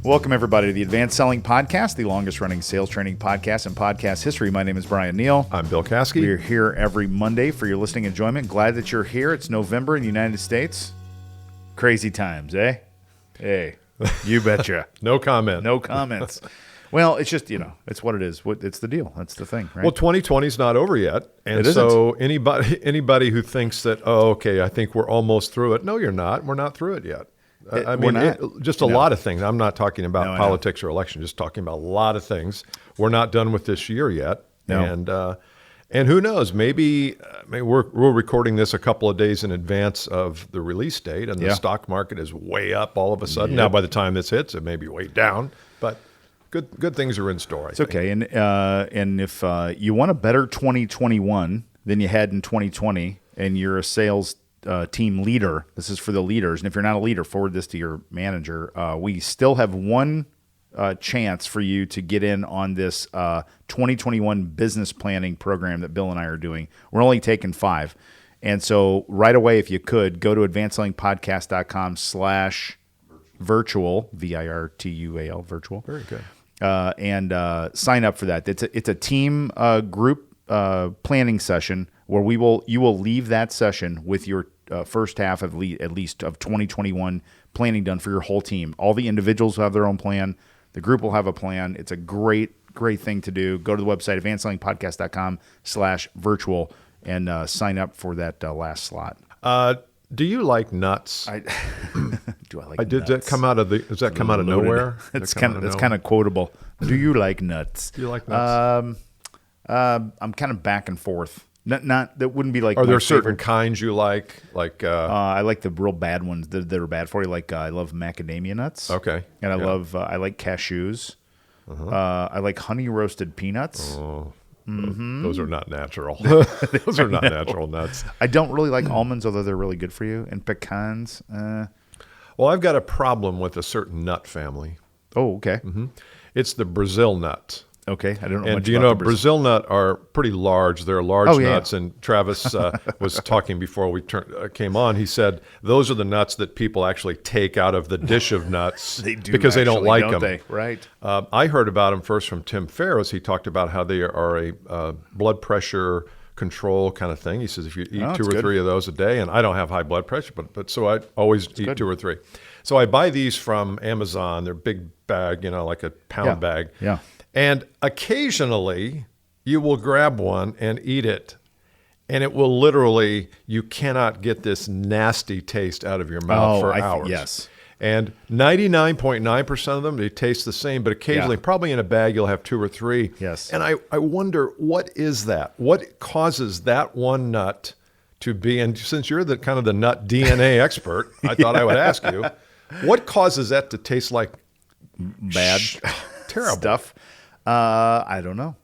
Welcome, everybody, to the Advanced Selling Podcast, the longest-running sales training podcast in podcast history. My name is Bryan Neale. I'm Bill Caskey. We're here every Monday for your listening enjoyment. Glad that you're here. It's November in the United States. Crazy times, eh? Hey, you betcha. No comment. No comments. Well, it's just, it's what it is. It's the deal. That's the thing, right? Well, 2020 is not over yet. And so anybody who thinks that, I think we're almost through it. No, you're not. We're not through it yet. I mean, a lot of things. I'm not talking about politics or election, just talking about a lot of things. We're not done with this year yet. No. And who knows, maybe we're recording this a couple of days in advance of the release date, and the stock market is way up all of a sudden. Now, by the time this hits, it may be way down, but good things are in store, I think. Okay, and if you want a better 2021 than you had in 2020, and you're a sales team leader, this is for the leaders, and if you're not a leader, forward this to your manager. We still have one chance for you to get in on this 2021 business planning program that Bill and I are doing. We're only taking 5. And so right away, if you could, go to advancedsellingpodcast.com/virtual, VIRTUAL, virtual. Very good. And sign up for that. It's a team group planning session where you will leave that session with your first half at least of 2021 planning done for your whole team. All the individuals will have their own plan. The group will have a plan. It's a great thing to do. Go to the website, advancedsellingpodcast.com/virtual, and sign up for that last slot. Do you like nuts? Do I like nuts? Does that come out of nowhere? It's kind of quotable. Do you like nuts? Do you like nuts? I'm kind of back and forth. Not that wouldn't be like. Are there certain kinds you like? I like the real bad ones that are bad for you. Like I love macadamia nuts. Okay. And I like cashews. I like honey roasted peanuts. Oh, those are not natural. Those are not natural nuts. I don't really like almonds, although they're really good for you. And pecans. Well, I've got a problem with a certain nut family. Oh, okay. Mm-hmm. It's the Brazil nut. Okay, I don't know. And do you know Brazil nut are pretty large? They're large nuts. And Travis was talking before we came on. He said those are the nuts that people actually take out of the dish of nuts they do because they don't like them. They? Right. I heard about them first from Tim Ferriss. He talked about how they are a blood pressure control kind of thing. He says if you eat 2 or 3 of those a day, and I don't have high blood pressure, but so I always eat 2 or 3. So I buy these from Amazon. They're big bag, like a pound bag. Yeah. And occasionally you will grab one and eat it, and it will literally, you cannot get this nasty taste out of your mouth for hours. Yes. And 99.9% of them, they taste the same, but occasionally, probably in a bag, you'll have 2 or 3. Yes. And I wonder, what is that? What causes that one nut to be, and since you're the kind of the nut DNA expert, I thought I would ask you, what causes that to taste like bad terrible stuff? I don't know.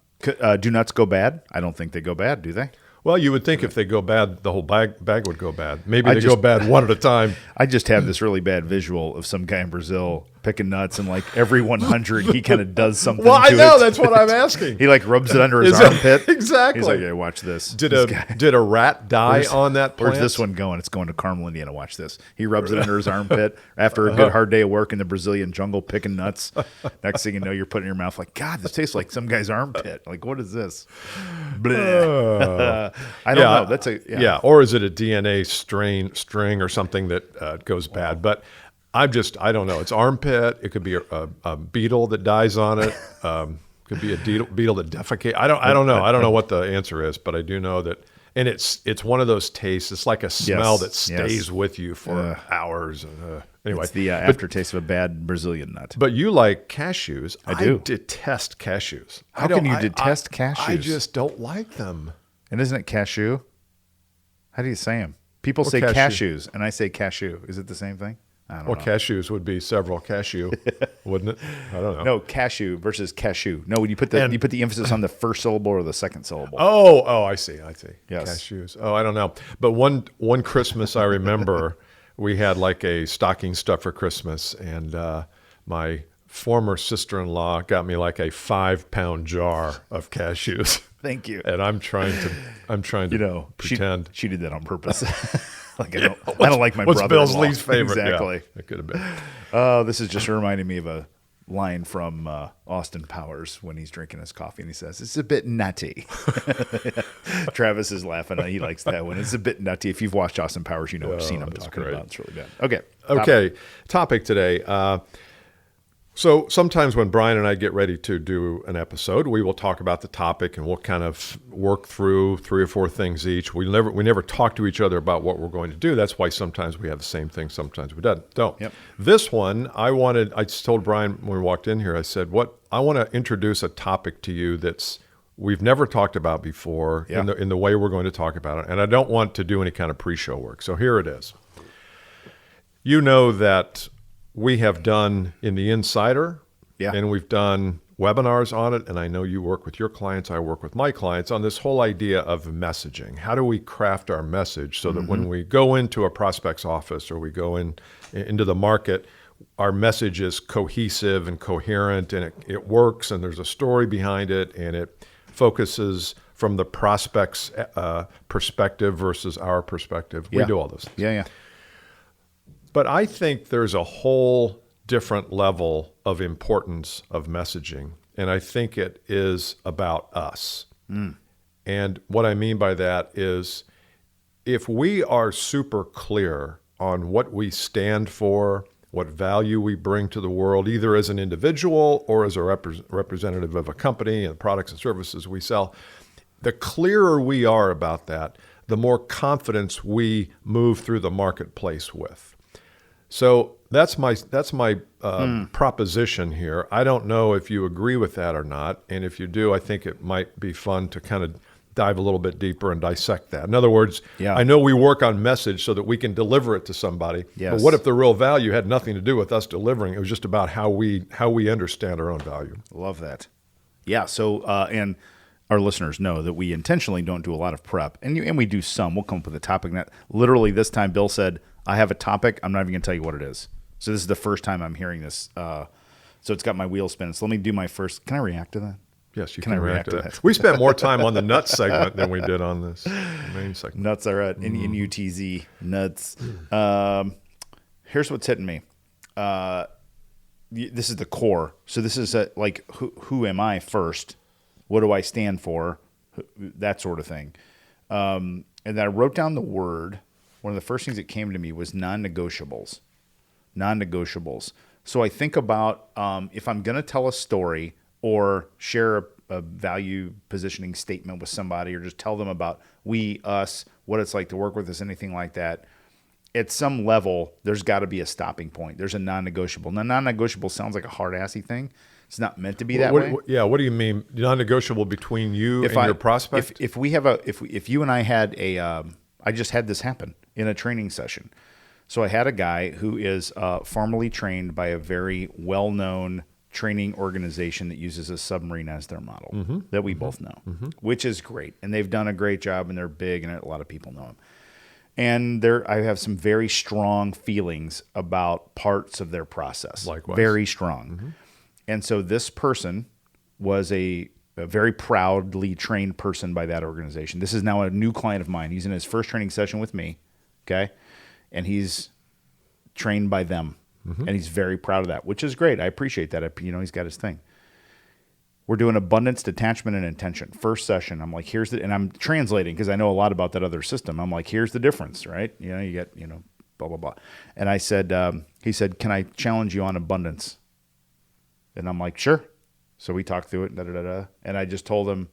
Do nuts go bad? I don't think they go bad, do they? Well, you would think if they go bad, the whole bag would go bad. Maybe they go bad one at a time. I just have this really bad visual of some guy in Brazil picking nuts, and like every 100, he kind of does something. Well, I know that's what I'm asking. He like rubs it under his armpit. Exactly. He's like, "Hey, watch this." Did a rat die on that plant? Where's this one going? It's going to Carmel, Indiana. Watch this. He rubs it under his armpit after a good hard day of work in the Brazilian jungle picking nuts. Next thing you know, you're putting it in your mouth like, God, this tastes like some guy's armpit. Like, what is this? I don't know. That's or is it a DNA string or something that goes bad? But I don't know. It's armpit. It could be a beetle that dies on it. Could be a beetle that defecates. I don't know. I don't know what the answer is, but I do know that. And it's one of those tastes. It's like a smell that stays with you for hours. Anyway, it's the aftertaste of a bad Brazilian nut. But you like cashews. I do. I detest cashews. How can you detest cashews? I just don't like them. And isn't it cashew? How do you say them? People say cashews, and I say cashew. Is it the same thing? I don't know. Cashews would be several cashew, wouldn't it? I don't know. No, cashew versus cashew. No, when you put the emphasis on the first syllable or the second syllable. Oh, I see. Yes. Cashews. Oh, I don't know. But one Christmas I remember we had like a stocking stuffer Christmas, and my former sister-in-law got me like a 5-pound jar of cashews. Thank you. And I'm trying to pretend she did that on purpose. Like I don't like my what's brother-in-law. Bill's least favorite? Exactly. Yeah, it could have been. Oh, this is just reminding me of a line from Austin Powers when he's drinking his coffee and he says, "It's a bit nutty." Travis is laughing. He likes that one. It's a bit nutty. If you've watched Austin Powers, you know what scene I'm talking about. It's really bad. Okay. Topic today. So sometimes when Brian and I get ready to do an episode, we will talk about the topic and we'll kind of work through 3 or 4 things each. We never talk to each other about what we're going to do. That's why sometimes we have the same thing, sometimes we don't. Yep. This one, I just told Brian when we walked in here, I said, I want to introduce a topic to you we've never talked about before in the way we're going to talk about it. And I don't want to do any kind of pre-show work. So here it is. You know that we have done in the Insider, and we've done webinars on it, and I know you work with your clients, I work with my clients on this whole idea of messaging. How do we craft our message so that when we go into a prospect's office or we go into the market, our message is cohesive and coherent, and it works, and there's a story behind it, and it focuses from the prospect's perspective versus our perspective. We do all those things. Yeah. But I think there's a whole different level of importance of messaging, and I think it is about us. And what I mean by that is if we are super clear on what we stand for, what value we bring to the world, either as an individual or as a representative of a company and the products and services we sell, the clearer we are about that, the more confidence we move through the marketplace with. So that's my proposition here. I don't know if you agree with that or not. And if you do, I think it might be fun to kind of dive a little bit deeper and dissect that. In other words, I know we work on message so that we can deliver it to somebody. Yes. But what if the real value had nothing to do with us delivering? It was just about how we understand our own value. Love that. Yeah. So, and our listeners know that we intentionally don't do a lot of prep, and we do some. We'll come up with a topic. That literally this time, Bill said, "I have a topic. I'm not even going to tell you what it is." So this is the first time I'm hearing this. So it's got my wheels spinning. So let me do my first. Can I react to that? Yes, you can react to that. We spent more time on the nuts segment than we did on this main segment. Nuts are at NUTZ, nuts. Here's what's hitting me. This is the core. So this is like, who am I first? What do I stand for? That sort of thing. And then I wrote down the word. One of the first things that came to me was non-negotiables. Non-negotiables. So I think about if I'm going to tell a story or share a value positioning statement with somebody or just tell them about we, us, what it's like to work with us, anything like that, at some level, there's got to be a stopping point. There's a non-negotiable. Now, non-negotiable sounds like a hard-assy thing. It's not meant to be that way. What do you mean non-negotiable between you and your prospect? If you and I had I just had this happen in a training session. So I had a guy who is formally trained by a very well-known training organization that uses a submarine as their model that we both know, which is great. And they've done a great job, and they're big, and a lot of people know them. And I have some very strong feelings about parts of their process. Likewise. Very strong. And so this person was a very proudly trained person by that organization. This is now a new client of mine. He's in his first training session with me, okay? And he's trained by them. And he's very proud of that, which is great. I appreciate that. He's got his thing. We're doing abundance, detachment, and intention. First session, I'm like, and I'm translating because I know a lot about that other system. I'm like, here's the difference, right? You get, blah, blah, blah. And I said, he said, "Can I challenge you on abundance?" And I'm like, "Sure." So we talked through it, and I just told him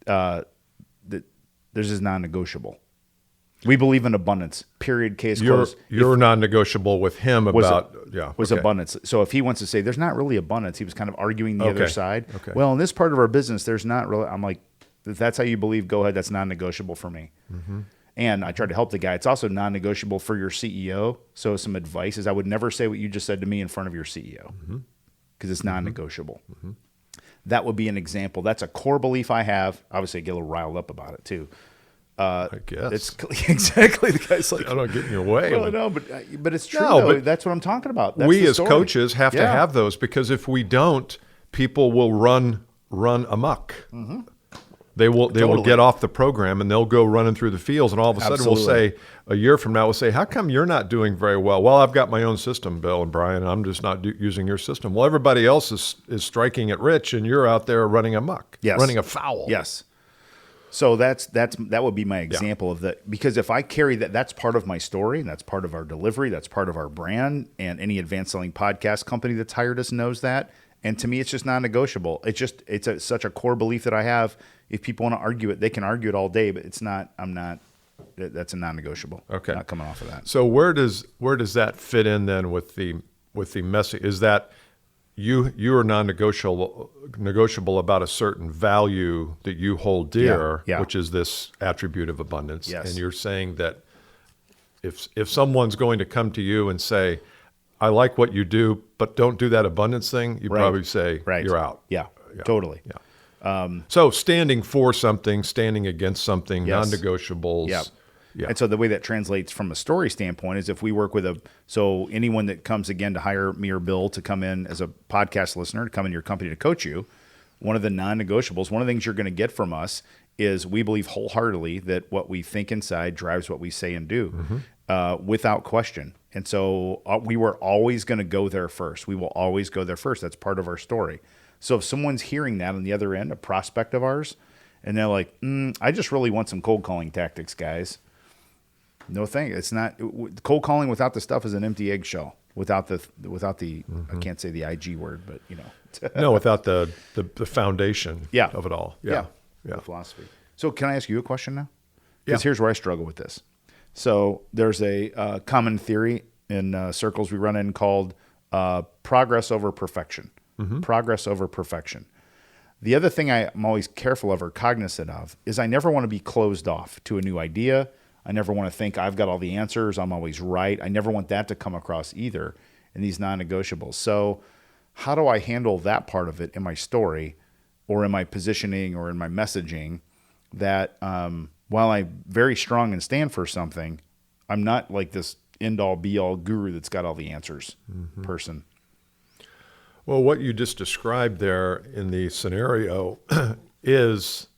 that this is non-negotiable. We believe in abundance, period, case closed. You're non-negotiable with him about, abundance. So if he wants to say there's not really abundance, he was kind of arguing the other side. Okay. Well, in this part of our business, there's not really. I'm like, if that's how you believe, go ahead. That's non-negotiable for me. And I tried to help the guy. It's also non-negotiable for your CEO. So some advice is I would never say what you just said to me in front of your CEO because it's non-negotiable. That would be an example. That's a core belief I have. Obviously, I get a little riled up about it too. I guess. It's exactly the guy's like, I don't get in your way. Well, no, but it's true. No, but that's what I'm talking about. That's we as coaches have to have those because if we don't, people will run amok. They will get off the program and they'll go running through the fields, and all of a sudden we'll say, a year from now, we'll say, how come you're not doing very well? Well, I've got my own system, Bill and Bryan, and I'm just not using your system. Well, everybody else is striking it rich, and you're out there running amok, running afoul. Yes. So that would be my example of that, because if I carry that's part of my story, and that's part of our delivery, that's part of our brand, and any advanced selling podcast company that's hired us knows that. And to me, it's just non-negotiable. It's such a core belief that I have. If people want to argue it, they can argue it all day, but it's not. That's a non-negotiable. Okay, not coming off of that. So where does that fit in then with the message? Is that you are non-negotiable about a certain value that you hold dear, which is this attribute of abundance. Yes. And you're saying that if someone's going to come to you and say, I like what you do, but don't do that abundance thing, you probably say, you're out. Yeah, totally. Yeah. So standing for something, standing against something, non-negotiables. Yeah. And so the way that translates from a story standpoint is if we work with so anyone that comes again to hire me or Bill to come in as a podcast listener, to come in your company to coach you, one of the non-negotiables, one of the things you're going to get from us is we believe wholeheartedly that what we think inside drives what we say and do, without question. And so we were always going to go there first. We will always go there first. That's part of our story. So if someone's hearing that on the other end, a prospect of ours, and they're like, I just really want some cold calling tactics, guys. No thing. It's not cold calling without the stuff is an empty eggshell. Without the I can't say the IG word, but no, without the foundation of it all. Yeah. The philosophy. So can I ask you a question now? Because here's where I struggle with this. So there's a common theory in circles we run in called progress over perfection. Progress over perfection. The other thing I'm always careful of or cognizant of is I never want to be closed off to a new idea. I never want to think I've got all the answers. I'm always right. I never want that to come across either in these non-negotiables. So how do I handle that part of it in my story or in my positioning or in my messaging that while I'm very strong and stand for something, I'm not like this end-all be-all guru that's got all the answers person. Well, what you just described there in the scenario is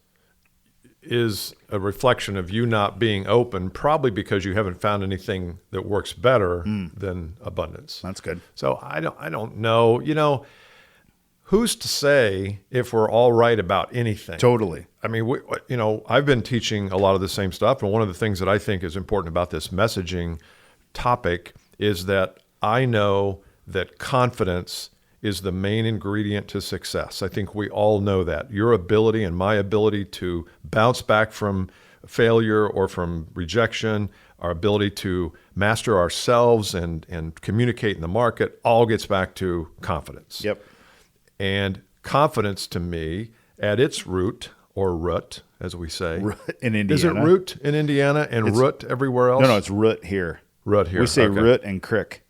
a reflection of you not being open, probably because you haven't found anything that works better than abundance. That's good. So I don't know. Who's to say if we're all right about anything? Totally. I mean, I've been teaching a lot of the same stuff, and one of the things that I think is important about this messaging topic is that I know that confidence is the main ingredient to success. I think we all know that. Your ability and my ability to bounce back from failure or from rejection, our ability to master ourselves and communicate in the market, all gets back to confidence. Yep. And confidence to me, at its root, or root, as we say. In Indiana. Is it root in Indiana and root everywhere else? No, it's root here. Root here. We say root and crick.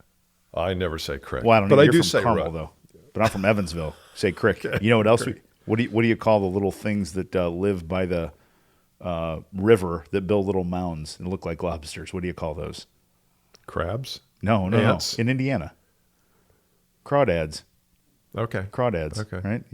I never say crick. Well, I don't know. But You're I do from say Carmel, root. though. But I'm from Evansville. Say crick. Okay. You know what else? What do you call the little things that live by the river that build little mounds and look like lobsters? What do you call those? Crabs? No. In Indiana. Crawdads. Okay. Crawdads. Okay. Right?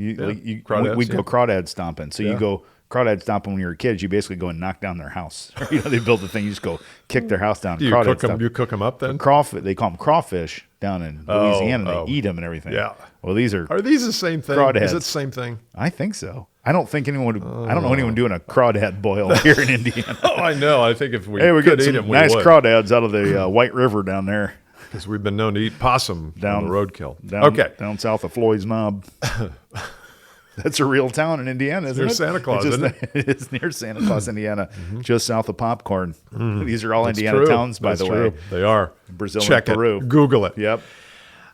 Crawdads, we'd go crawdad stomping. So you go crawdad stomping when you were kids. You basically go and knock down their house. They build the thing. You just go kick their house down. Do you cook them up then? They call them crawfish down in Louisiana. They eat them and everything. Yeah. Well, are these the same thing? Crawdads. Is it the same thing? I think so. I don't think anyone. I don't know anyone doing a crawdad boil here in Indiana. Oh, I know. I think if we could eat eat them, nice we would. crawdads out of the White River down there. Because we've been known to eat possum down the roadkill. Down south of Floyd's Knob. That's a real town in Indiana, isn't it? Near Santa Claus, isn't it? It's near Santa Claus, Indiana, just south of Popcorn. These are all Indiana towns, by the way. They are. Brazil Check and Peru. It. Google it. Yep.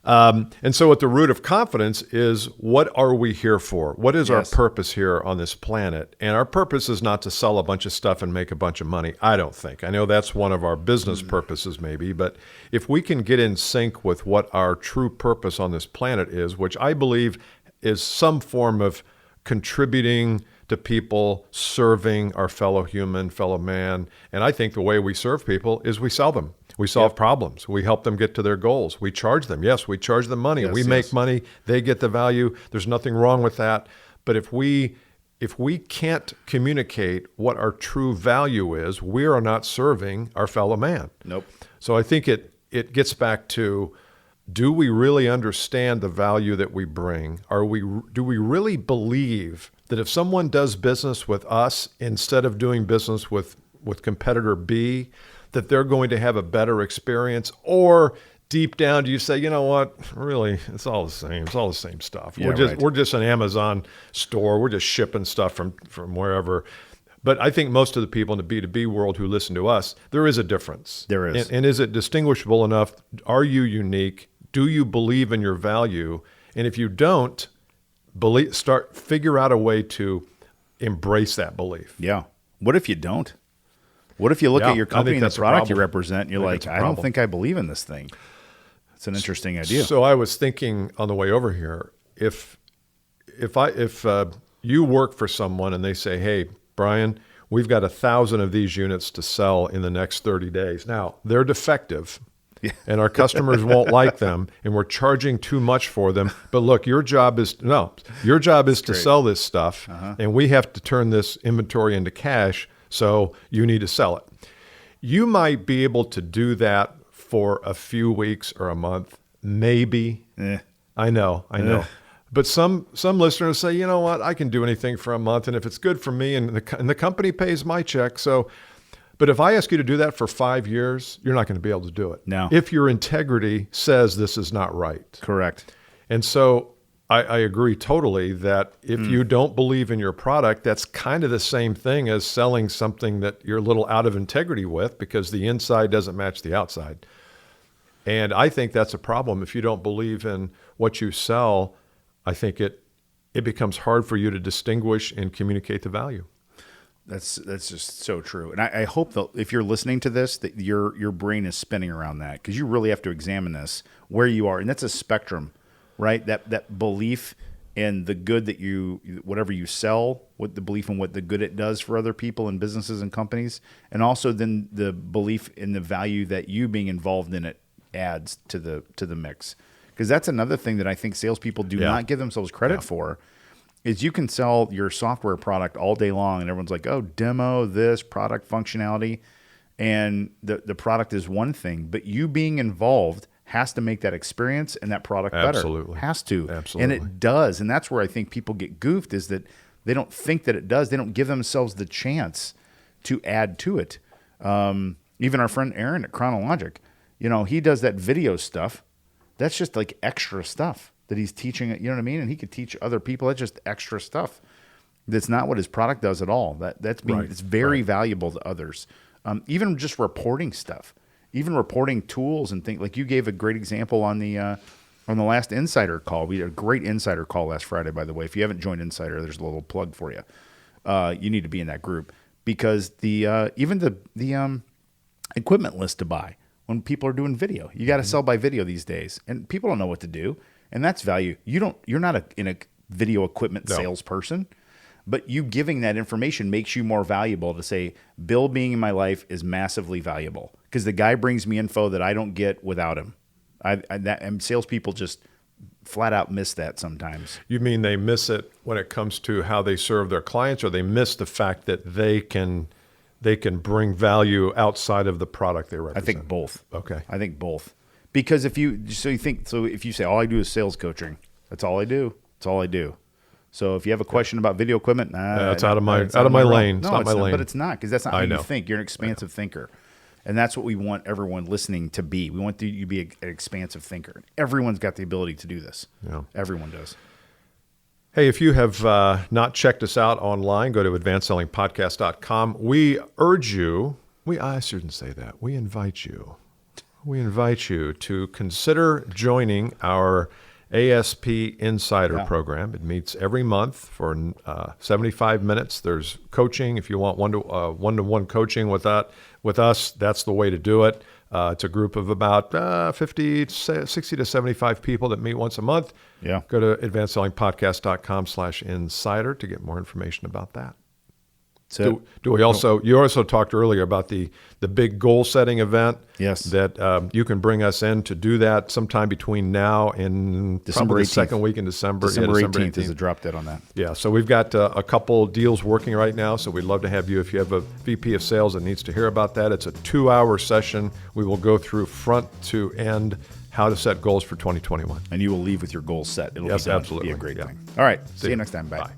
And so at the root of confidence is, what are we here for? What is our purpose here on this planet? And our purpose is not to sell a bunch of stuff and make a bunch of money, I don't think. I know that's one of our business purposes maybe, but if we can get in sync with what our true purpose on this planet is, which I believe is some form of contributing to people, serving our fellow human, fellow man. And I think the way we serve people is we sell them. We solve problems. We help them get to their goals. We charge them. Yes, we charge them money. We make money. They get the value. There's nothing wrong with that. But if we if we can't communicate what our true value is, we are not serving our fellow man. Nope. So I think it gets back to, do we really understand the value that we bring? Do we really believe that if someone does business with us instead of doing business with competitor B, that they're going to have a better experience? Or deep down, do you say, you know what, really, it's all the same. It's all the same stuff. Yeah, we're just an Amazon store. We're just shipping stuff from wherever. But I think most of the people in the B2B world who listen to us, there is a difference. There is. And is it distinguishable enough? Are you unique? Do you believe in your value? And if you don't, figure out a way to embrace that belief. Yeah. What if you don't? What if you look at your company and the product you represent, and you're like, I don't think I believe in this thing. It's an interesting idea. So I was thinking on the way over here, if you work for someone and they say, hey, Bryan, we've got 1,000 of these units to sell in the next 30 days. Now, they're defective. Yeah. And our customers won't like them, and we're charging too much for them. But look, your job is to sell this stuff, and we have to turn this inventory into cash, so you need to sell it. You might be able to do that for a few weeks or a month, maybe. I know. But some listeners say, you know what, I can do anything for a month, and if it's good for me, and the company pays my check, so. But if I ask you to do that for 5 years, you're not going to be able to do it. No. If your integrity says this is not right. Correct. And so I agree totally that if you don't believe in your product, that's kind of the same thing as selling something that you're a little out of integrity with, because the inside doesn't match the outside. And I think that's a problem. If you don't believe in what you sell, I think it becomes hard for you to distinguish and communicate the value. That's just so true. And I hope that if you're listening to this, that your brain is spinning around that, because you really have to examine this, where you are. And that's a spectrum, right? That belief in the good that whatever you sell, what the belief in what the good it does for other people and businesses and companies, and also then the belief in the value that you being involved in it adds to the mix. Because that's another thing that I think salespeople do not give themselves credit for. Is you can sell your software product all day long, and everyone's like, oh, demo this product functionality, and the product is one thing, but you being involved has to make that experience and that product better. Absolutely. Has to. Absolutely. And it does, and that's where I think people get goofed, is that they don't think that it does. They don't give themselves the chance to add to it. Even our friend Aaron at Chronologic, he does that video stuff. That's just like extra stuff that he's teaching, you know what I mean? And he could teach other people. That's just extra stuff. That's not what his product does at all. It's very valuable to others. Even just reporting stuff, even reporting tools and things. Like you gave a great example on the last Insider call. We had a great Insider call last Friday, by the way. If you haven't joined Insider, there's a little plug for you. You need to be in that group, because even the equipment list to buy when people are doing video, you got to sell by video these days, and people don't know what to do. And that's value. You're not in a video equipment salesperson, but you giving that information makes you more valuable to say, Bill being in my life is massively valuable, because the guy brings me info that I don't get without him. And salespeople just flat out miss that sometimes. You mean they miss it when it comes to how they serve their clients, or they miss the fact that they can bring value outside of the product they represent? I think both. Okay. I think both. Because if you say all I do is sales coaching, that's all I do. That's all I do. So if you have a question about video equipment, it's out of my lane. It's not my lane. But it's not, because that's not how you think. You're an expansive thinker, and that's what we want everyone listening to be. We want you to be an expansive thinker. Everyone's got the ability to do this. Yeah. Everyone does. Hey, if you have not checked us out online, go to advancedsellingpodcast.com. We urge you. I shouldn't say that. We invite you. We invite you to consider joining our ASP Insider program. It meets every month for 75 minutes. There's coaching. If you want one-to-one coaching with us, that's the way to do it. It's a group of about 60 to 75 people that meet once a month. Yeah. Go to advancedsellingpodcast.com/insider to get more information about that. Do we also? You also talked earlier about the big goal setting event. Yes. That you can bring us in to do that sometime between now and December probably 18th. the second week in December. December 18th is a drop dead on that. Yeah. So we've got a couple deals working right now. So we'd love to have you. If you have a VP of sales that needs to hear about that, it's a 2-hour session. We will go through front to end how to set goals for 2021. And you will leave with your goals set. It'll yes, be done. absolutely. It'll be a great thing. All right. See you next time. Bye. Bye.